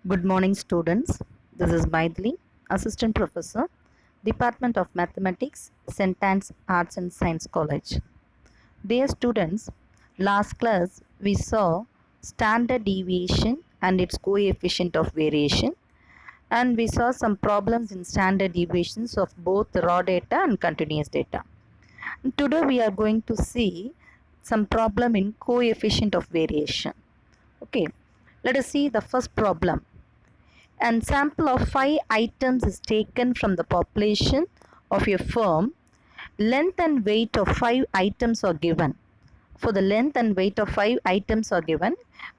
Good morning, students. This is Maithili, Assistant Professor, Department of Mathematics, St. Anne's Arts and Science College. Dear students, last class we saw standard deviation and its coefficient of variation, and we saw some problems in standard deviations of both raw data and continuous data. And today we are going to see some problem in coefficient of variation. Okay, let us see the first problem. And sample of 5 items is taken from the population of a firm. Length and weight of 5 items are given. For the length and weight of 5 items are given,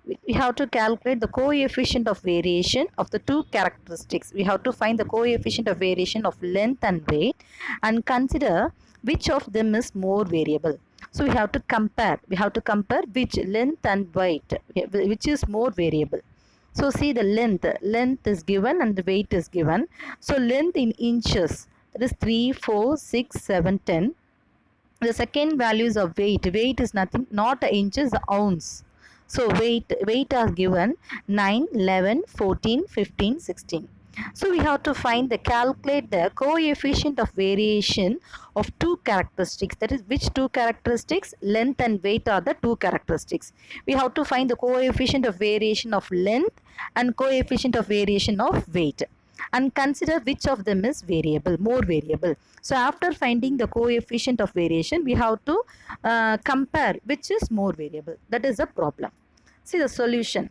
we have to calculate the coefficient of variation of the two characteristics. We have to find the coefficient of variation of length and weight and consider which of them is more variable. So we have to compare. We have to compare which length and weight, which is more variable. So see the length is given and the weight is given. So length in inches, that is 3, 4, 6, 7, 10. The second values of weight is nothing, not inches, ounce. So weight are given 9, 11, 14, 15, 16. So we have to find the calculate the coefficient of variation of two characteristics. That is, which two characteristics? Length and weight are the two characteristics. We have to find the coefficient of variation of length and coefficient of variation of weight, and consider which of them is more variable. So after finding the coefficient of variation, we have to compare which is more variable. That is the problem. See the solution.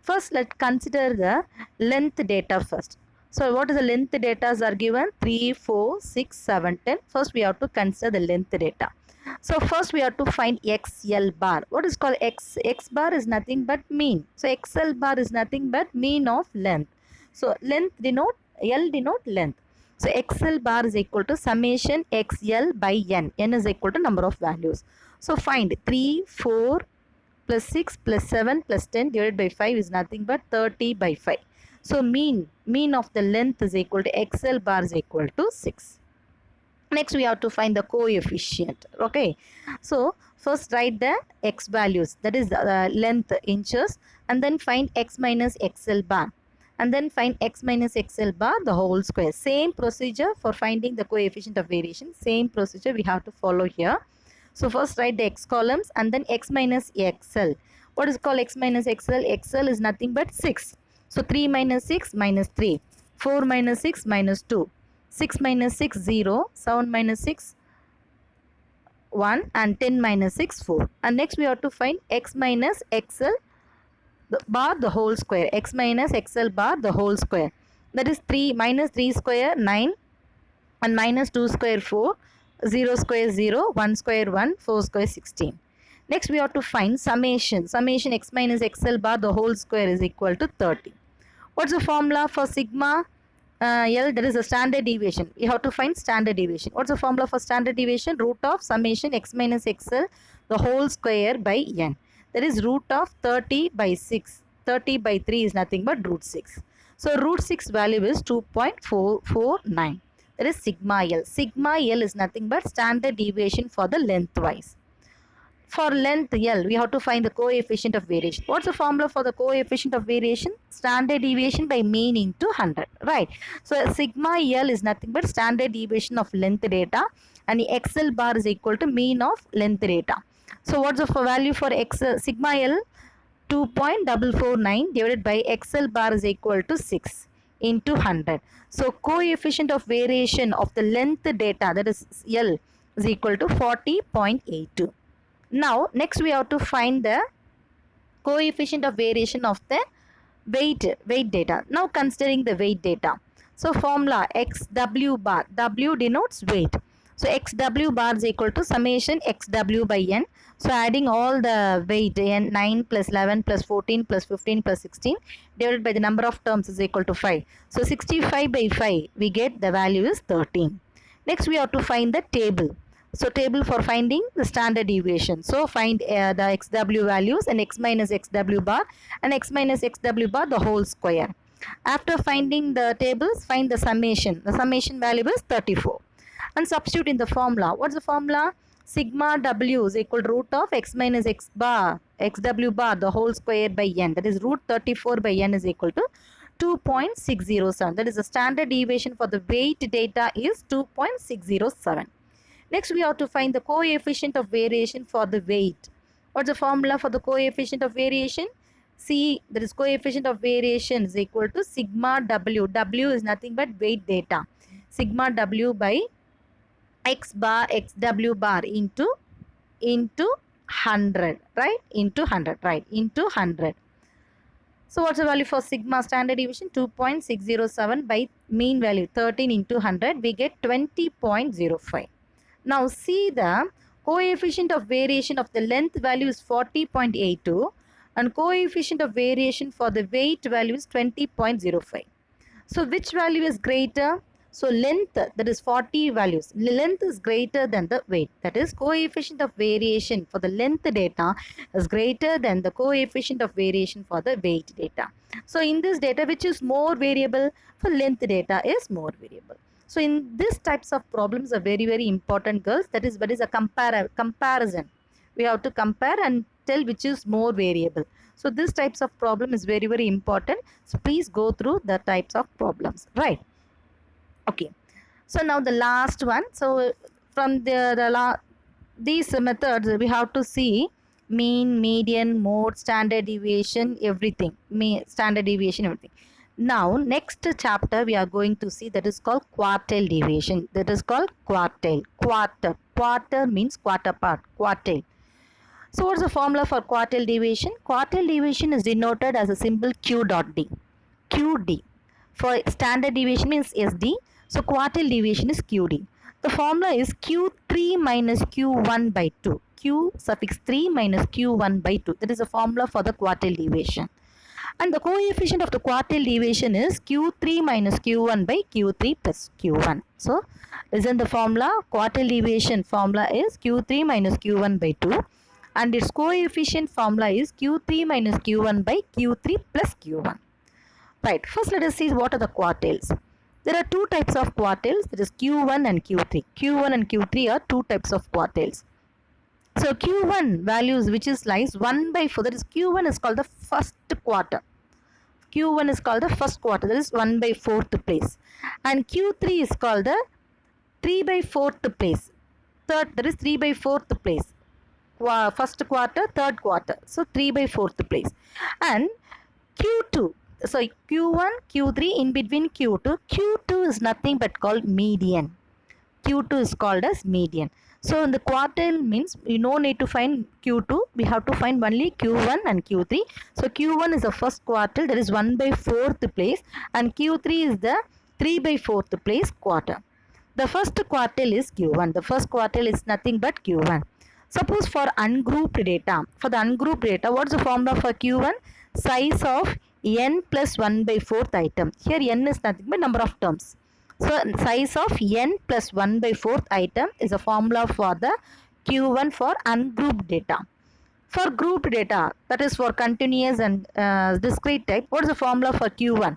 First, let's consider the length data first. So what is the length data are given? 3, 4, 6, 7, 10. First we have to consider the length data. So first we have to find XL bar. What is called X bar is nothing but mean. So XL bar is nothing but mean of length. So length denote, L denote length. So XL bar is equal to summation XL by N. N is equal to number of values. So find 3, 4 plus 6 plus 7 plus 10 divided by 5 is nothing but 30 by 5. So mean of the length is equal to XL bar is equal to 6. Next we have to find the coefficient. Okay, so first write the x values, that is the length inches, and then find x minus XL bar, and then find x minus XL bar the whole square. Same procedure for finding the coefficient of variation. Same procedure we have to follow here. So first write the x columns and then x minus XL. What is called x minus XL? XL is nothing but 6. So 3 minus 6 minus 3. 4 minus 6 minus 2. 6 minus 6 0. 7 minus 6 1. And 10 minus 6 4. And next we have to find x minus XL bar the whole square. X minus XL bar the whole square. That is 3 minus 3 square 9 and minus 2 square 4. 0 square 0, 1 square 1, 4 square 16. Next we have to find summation. Summation x minus XL bar the whole square is equal to 30. What's the formula for sigma L? There is a standard deviation. We have to find standard deviation. What's the formula for standard deviation? Root of summation x minus XL the whole square by N. That is root of 30 by 6. 30 by 3 is nothing but root 6. So root 6 value is 2.449. That is sigma L. Sigma L is nothing but standard deviation for the lengthwise. For length L, we have to find the coefficient of variation. What's the formula for the coefficient of variation? Standard deviation by mean into 100. Right. So sigma L is nothing but standard deviation of length data, and the XL bar is equal to mean of length data. So what's the value for sigma L? 2.449 divided by XL bar is equal to 6 into 100. So coefficient of variation of the length data, that is L, is equal to 40.82. Now next we have to find the coefficient of variation of the weight data. Now considering the weight data. So formula XW bar, W denotes weight. So XW bar is equal to summation XW by N. So adding all the weight, N, 9 plus 11 plus 14 plus 15 plus 16 divided by the number of terms is equal to 5. So 65 by 5 we get the value is 13. Next we have to find the table. So table for finding the standard deviation. So find the XW values and x minus XW bar and x minus XW bar the whole square. After finding the tables, find the summation. The summation value is 34. And substitute in the formula. What's the formula? Sigma W is equal to root of x minus XW bar the whole square by N. That is root 34 by N is equal to 2.607. That is the standard deviation for the weight data is 2.607. Next, we have to find the coefficient of variation for the weight. What's the formula for the coefficient of variation? C, that is coefficient of variation is equal to sigma W. W is nothing but weight data. Sigma W by X bar XW bar into 100, right? Into 100, right? Into 100. So what's the value for sigma standard deviation? 2.607 by mean value 13 into 100. We get 20.05. Now see the coefficient of variation of the length value is 40.82 and coefficient of variation for the weight value is 20.05. So which value is greater? So length, that is 40 values. Length is greater than the weight. That is coefficient of variation for the length data is greater than the coefficient of variation for the weight data. So in this data, which is more variable? For length data is more variable. So in these types of problems are very, very important, girls. That is what is a comparison. We have to compare and tell which is more variable. So this types of problem is very, very important. So please go through the types of problems, right? Okay. So now the last one. So from these methods, we have to see mean, median, mode, standard deviation, everything. Standard deviation, everything. Now, next chapter we are going to see that is called quartile deviation. That is called quartile. Quarter. Quarter means quarter part. Quartile. So what's the formula for quartile deviation? Quartile deviation is denoted as a symbol Q dot D. QD. For standard deviation means SD. So quartile deviation is QD. The formula is Q3 minus Q1 by 2. Q suffix 3 minus Q1 by 2. That is the formula for the quartile deviation. And the coefficient of the quartile deviation is Q3 minus Q1 by Q3 plus Q1. So, listen the formula. Quartile deviation formula is Q3 minus Q1 by 2. And its coefficient formula is Q3 minus Q1 by Q3 plus Q1. Right. First, let us see what are the quartiles. There are two types of quartiles. That is Q1 and Q3. Q1 and Q3 are two types of quartiles. So Q1 values which is lies 1 by 4. That is Q1 is called the first quarter. Q1 is called the first quarter. That is 1 by 4th place. And Q3 is called the 3 by 4th place. Third, that is 3 by 4th place. First quarter, third quarter. So 3 by 4th place. And Q2. So Q1, Q3 in between Q2. Q2 is nothing but called median. Q2 is called as median. So in the quartile means you no need to find Q2. We have to find only Q1 and Q3. So Q1 is the first quartile, that is 1 by 4th place, and Q3 is the 3 by 4th place quarter. The first quartile is Q1. The first quartile is nothing but Q1. Suppose for ungrouped data. For the ungrouped data, what's the formula for Q1? Size of n plus 1 by 4th item. Here n is nothing but number of terms. So size of n plus 1 by 4th item is a formula for the Q1 for ungrouped data. For grouped data, that is for continuous and discrete type, what is the formula for Q1?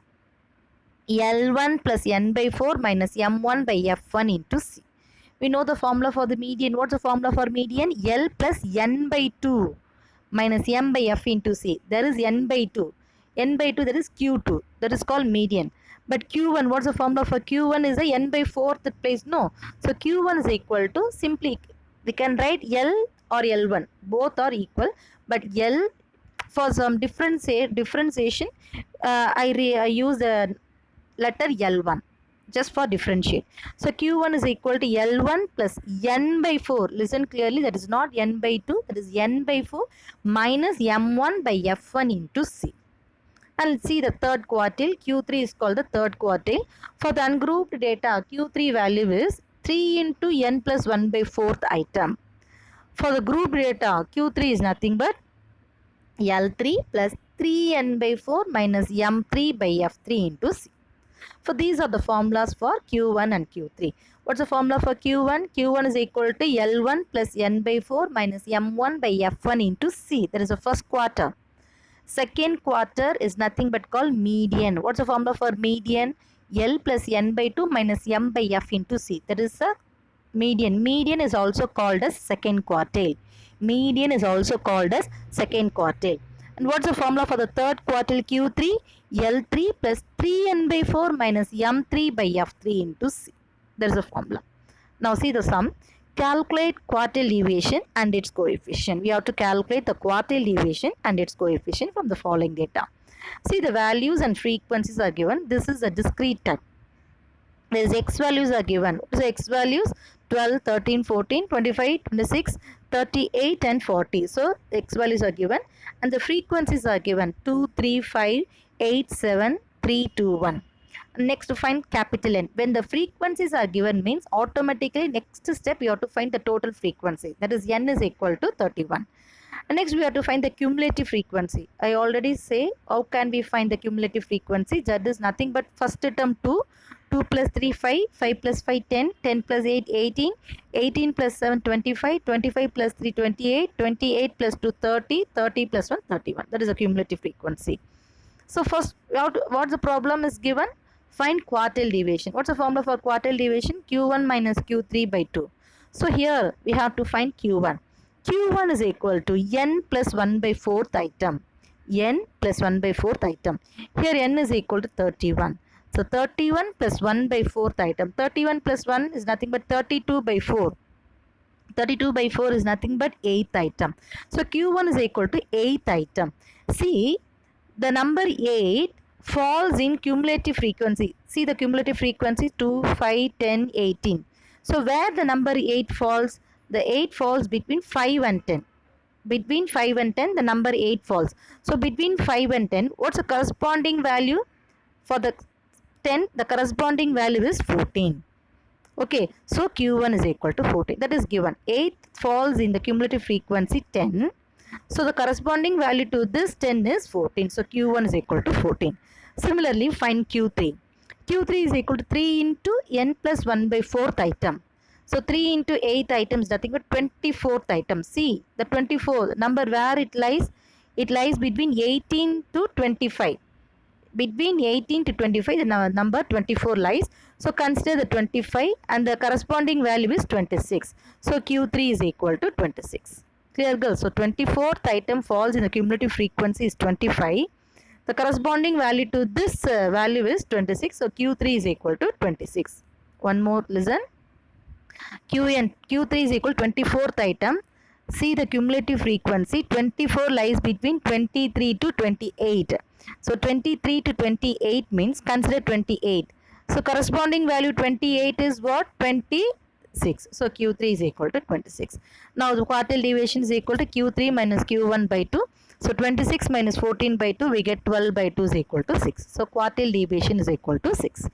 L1 plus n by 4 minus m1 by f1 into C. We know the formula for the median. What's the formula for median? L plus n by 2 minus m by f into C. There is n by 2. N by 2, that is Q2. That is called median. But Q1, what's the formula for Q1? Is a n by 4th place? No. So Q1 is equal to, simply we can write L or L1. Both are equal. But L, for some differentiation, I use the letter L1 just for differentiate. So Q1 is equal to L1 plus n by 4. Listen clearly, that is not n by 2, that is n by 4 minus m1 by f1 into C. And see the third quartile, Q3 is called the third quartile. For the ungrouped data, Q3 value is 3 into n plus 1 by 4th item. For the group data, Q3 is nothing but L3 plus 3n by 4 minus m3 by f3 into C. So these are the formulas for Q1 and Q3. What's the formula for Q1? Q1 is equal to L1 plus n by 4 minus m1 by f1 into C. That is the first quarter. Second quarter is nothing but called median. What's the formula for median? L plus n by 2 minus m by f into C. That is the median. Median is also called as second quartile. Median is also called as second quartile. And what's the formula for the third quartile Q3? L3 plus 3n by 4 minus M3 by F3 into C. There is a formula. Now see the sum. Calculate quartile deviation and its coefficient. We have to calculate the quartile deviation and its coefficient from the following data. See, the values and frequencies are given. This is a discrete type. These x values are given. What is the x values? 12, 13, 14, 25, 26, 38 and 40. So x values are given and the frequencies are given 2, 3, 5, 8, 7, 3, 2, 1. Next to find capital N. When the frequencies are given means automatically next step you have to find the total frequency. That is N is equal to 31. And next we have to find the cumulative frequency. I already say how can we find the cumulative frequency. That is nothing but first term 2, 2 plus 3 5, 5 plus 5 10, 10 plus 8 18, 18 plus 7 25, 25 plus 3 28, 28 plus 2 30, 30 plus 1 31. That is a cumulative frequency. So first what's the problem is given? Find quartile deviation. What's the formula for quartile deviation? Q1 minus Q3 by 2. So here we have to find Q1. Q1 is equal to n plus 1 by 4th item. N plus 1 by 4th item. Here n is equal to 31. So 31 plus 1 by 4th item. 31 plus 1 is nothing but 32 by 4. 32 by 4 is nothing but 8th item. So Q1 is equal to 8th item. See, the number 8 falls in cumulative frequency. See the cumulative frequency 2, 5, 10, 18. So where the number 8 falls? The 8 falls between 5 and 10. Between 5 and 10 the number 8 falls. So between 5 and 10 what's the corresponding value? For the 10 the corresponding value is 14. Okay, so Q1 is equal to 14. That is given. 8 falls in the cumulative frequency 10. So the corresponding value to this 10 is 14. So Q1 is equal to 14. Similarly, find Q3. Q3 is equal to 3 into n plus 1 by 4th item. So 3 into 8th item is nothing but 24th item. See, the 24 number where it lies? It lies between 18 to 25. Between 18 to 25, the number 24 lies. So consider the 25 and the corresponding value is 26. So Q3 is equal to 26. Clear, girls? So 24th item falls in the cumulative frequency is 25. The corresponding value to this value is 26. So Q3 is equal to 26. One more, listen. Q3 is equal to 24th item. See the cumulative frequency. 24 lies between 23 to 28. So 23 to 28 means consider 28. So corresponding value 28 is what? 26. So Q3 is equal to 26. Now the quartile deviation is equal to Q3 minus Q1 by 2. So 26 minus 14 by 2 we get 12 by 2 is equal to 6. So quartile deviation is equal to 6.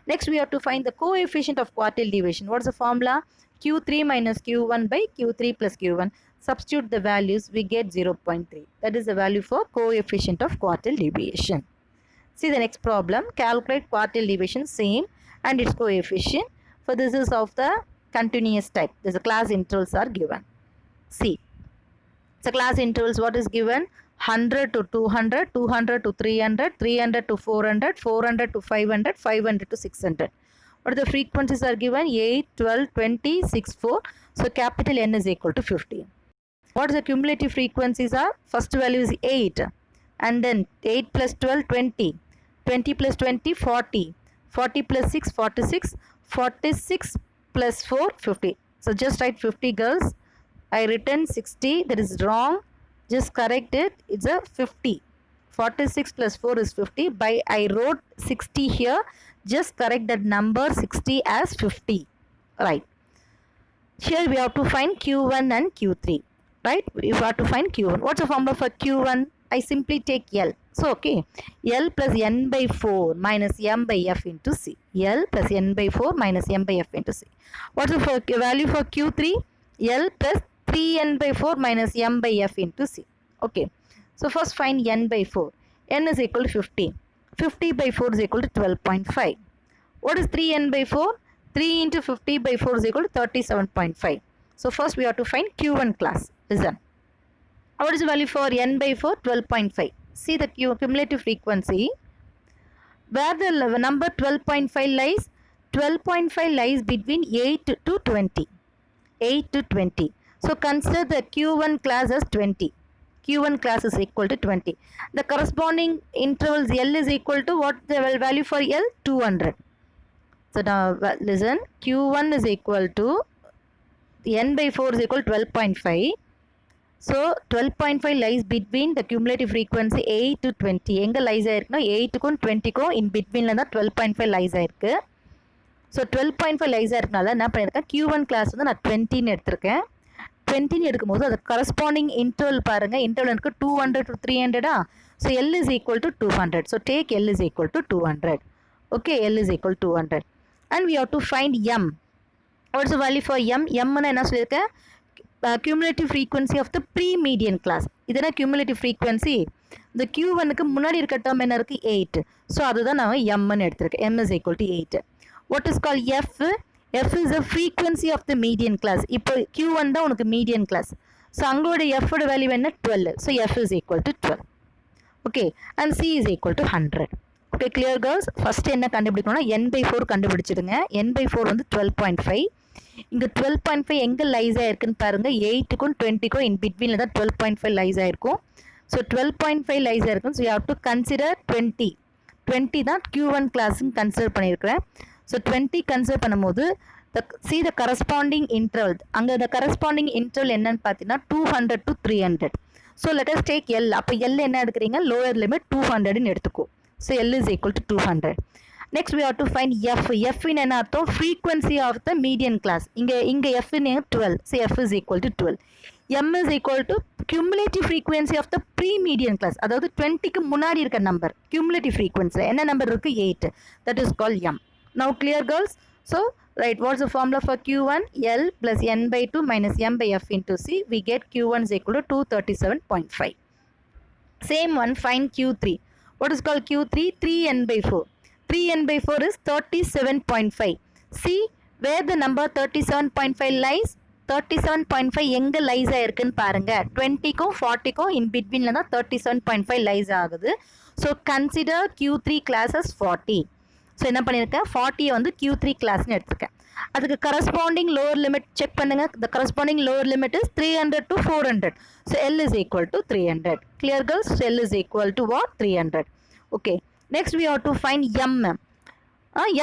Next we have to find the coefficient of quartile deviation. What is the formula? Q3 minus Q1 by Q3 plus Q1. Substitute the values, we get 0.3. That is the value for coefficient of quartile deviation. See the next problem. Calculate quartile deviation, same, and its coefficient. For this is of the continuous type. The class intervals are given. See. So class intervals what is given? 100 to 200, 200 to 300, 300 to 400, 400 to 500, 500 to 600. What are the frequencies are given? 8, 12, 20, 6, 4. So capital N is equal to 15. What is the cumulative frequencies are? First value is 8. And then 8 plus 12, 20. 20 plus 20, 40. 40 plus 6, 46. 46 plus 4, 50. So just write 50, girls. I written 60. That is wrong. Just correct it. It's a 50. 46 plus 4 is 50. By I wrote 60 here. Just correct that number 60 as 50. Right. Here we have to find Q1 and Q3. Right? We have to find Q1. What's the formula for Q1? I simply take L. So, okay. L plus N by 4 minus M by F into C. L plus N by 4 minus M by F into C. What's the value for Q3? L plus 3N by 4 minus M by F into C. Okay. So, first find N by 4. N is equal to 50. 50 by 4 is equal to 12.5. What is 3N by 4? 3 into 50 by 4 is equal to 37.5. So, first we have to find Q1 class. Listen. What is the value for N by 4? 12.5. See the cumulative frequency. Where the number 12.5 lies? 12.5 lies between 8 to 20. 8 to 20. So, consider the Q1 class as 20. Q1 class is equal to 20. The corresponding intervals L is equal to what the value for L? 200. So now listen, Q1 is equal to N by 4 is equal to 12.5. So 12.5 lies between the cumulative frequency 8 to 20. எங்கே lies ஆயிருக்குன்னா 8க்கும் 20க்கும் in betweenல தான் 12.5 lies ஆயிருக்கு. So 12.5 lies ஆயிருக்கனால என்ன பண்ணியிருக்கேன், Q1 class வந்து நான் 20ன்னு எடுத்திருக்கேன். 20ன்னு எடுக்கும்போது அது கரஸ்பாண்டிங் இன்டர்வல் பாருங்கள், இன்டர்வல் எனக்கு 200 to 300. So L is equal to 200. So take L is equal to 200. Okay, L is equal to 200. And we have to find M. What's the value for M? M ன்னு என்ன சொல்லியிருக்கேன், cumulative frequency of the pre-median class. இதுனா cumulative frequency. இந்த Q1க்கு முன்னாடி இருக்க term என்ன இருக்குது, 8. So அதுதான் நான் Mன்னு எடுத்திருக்கேன். M is equal to 8. What is called F? F is the frequency of the median class. இப்போ Q1 தான் உனக்கு median class. ஸோ அங்களோட F ஓட வேல்யூ என்ன, 12. So F is equal to 12. Okay, and C is equal to 100. Okay, clear girls? First என்ன கண்டுபிடிக்கணும்னா N by 4 கண்டுபிடிச்சிடுங்க. N by 4 வந்து 12.5. இங்கே 12.5 எங்கே லைஸ் ஆயிருக்குன்னு பாருங்கள், 8க்கும் 20க்கும் in betweenல தான் 12.5 லைஸ் ஆயிருக்கும். ஸோ 12.5 லைஸ் ஆயிருக்கும். So you have to consider 20 தான் Q1 கிளாஸ்ன்னு கன்சிடர் பண்ணியிருக்கிறேன். ஸோ 20 கன்சிடர் பண்ணும்போது see the corresponding interval. அங்கே the corresponding interval என்னன்னு பார்த்தீங்கன்னா 200 to 300. So let us take L. அப்போ L என்ன எடுக்கிறீங்க, lower limit 200ன்னு எடுத்துக்கோ. So L is equal to 200. Next we have to find F. F in என்ன அர்த்தம், frequency of the median class. இங்கே F in 12. So F is equal to 12. M is equal to cumulative frequency of the pre-median class. அதாவது 20க்கு முன்னாடி இருக்க number cumulative frequency என்ன number இருக்கு, 8. That is called M. Now clear girls? So right, what's the formula for Q1? L plus N by 2 minus M by F into C. We get Q1 is equal to 237.5. Same one, find Q3. What is called Q3? 3N by 4. 3N by 4 is 37.5. See where the number 37.5 lies? 37.5 எங்கே lies ஆயிருக்குன்னு பாருங்க, 20க்கும் 40க்கும் in betweenல தான் 37.5 lies ஆகுது. So consider Q3 classes 40. So என்ன பண்ணியிருக்கேன், 40 வந்து Q3 கிளாஸ்னு எடுத்திருக்கேன். அதுக்கு கரஸ்பாண்டிங் லோவர் லிமிட் செக் பண்ணுங்க. the corresponding lower limit is 300 to 400. So L is equal to 300. Clear girls? So L is equal to what, 300. Okay, next we have to find M.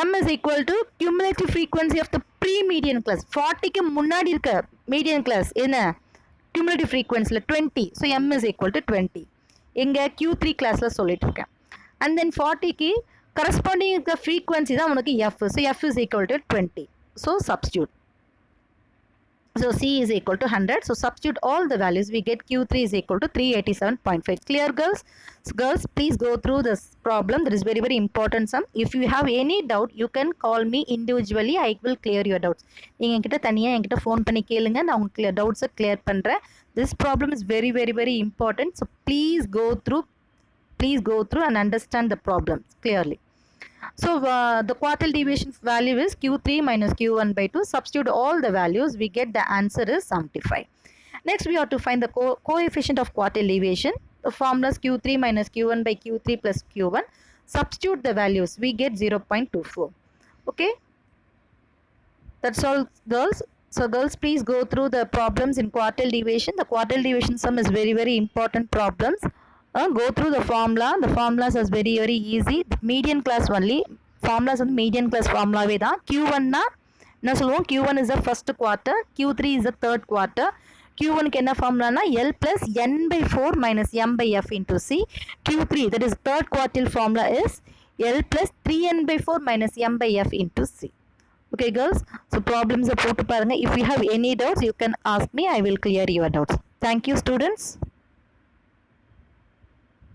M is equal to cumulative frequency of the pre-median class. 40க்கு முன்னாடி இருக்க median class என்ன, cumulative frequency 20. So M is equal to 20. இங்கே Q3 கிளாஸில் சொல்லிட்டு இருக்கேன். And then 40க்கு corresponding the frequency தான் உனக்கு F. So F is equal to 20. So substitute. So C is equal to 100. So substitute all the values. We get Q3 is equal to 387.5. Clear girls? So girls, please go through this problem. That is very, very important sum. If you have any doubt, you can call me individually. I will clear your doubts. நீங்கள் என்கிட்ட தனியாக என்கிட்ட phone பண்ணி கேளுங்க, நான் உங்களுக்கு டவுட்ஸை clear பண்ணுறேன். This problem is very, very, very important. So please go through and understand the problem clearly. So the quartile deviation value is Q3 minus Q1 by 2. Substitute all the values. We get the answer is 75. Next we have to find the coefficient of quartile deviation. The formula is Q3 minus Q1 by Q3 plus Q1. Substitute the values. We get 0.24. Okay. That's all girls. So girls, please go through the problems in quartile deviation. The quartile deviation sum is very, very important problems. Go through the formula. The formulas is very, very easy. Median class only. Formulas on median class formula வே தான். Q1 னா என்ன சொல்லுவோம், Q1 is the first quarter, Q3 is the third quarter. Q1 க்கு என்ன ஃபார்முலானா L plus N by 4 minus M by F into C. Q3, that is third quartile formula is L plus 3N by 4 minus M by F into C. Okay girls, so problems போட்டு பாருங்க. If you have any doubts, you can ask me. I will clear your doubts. Thank you students.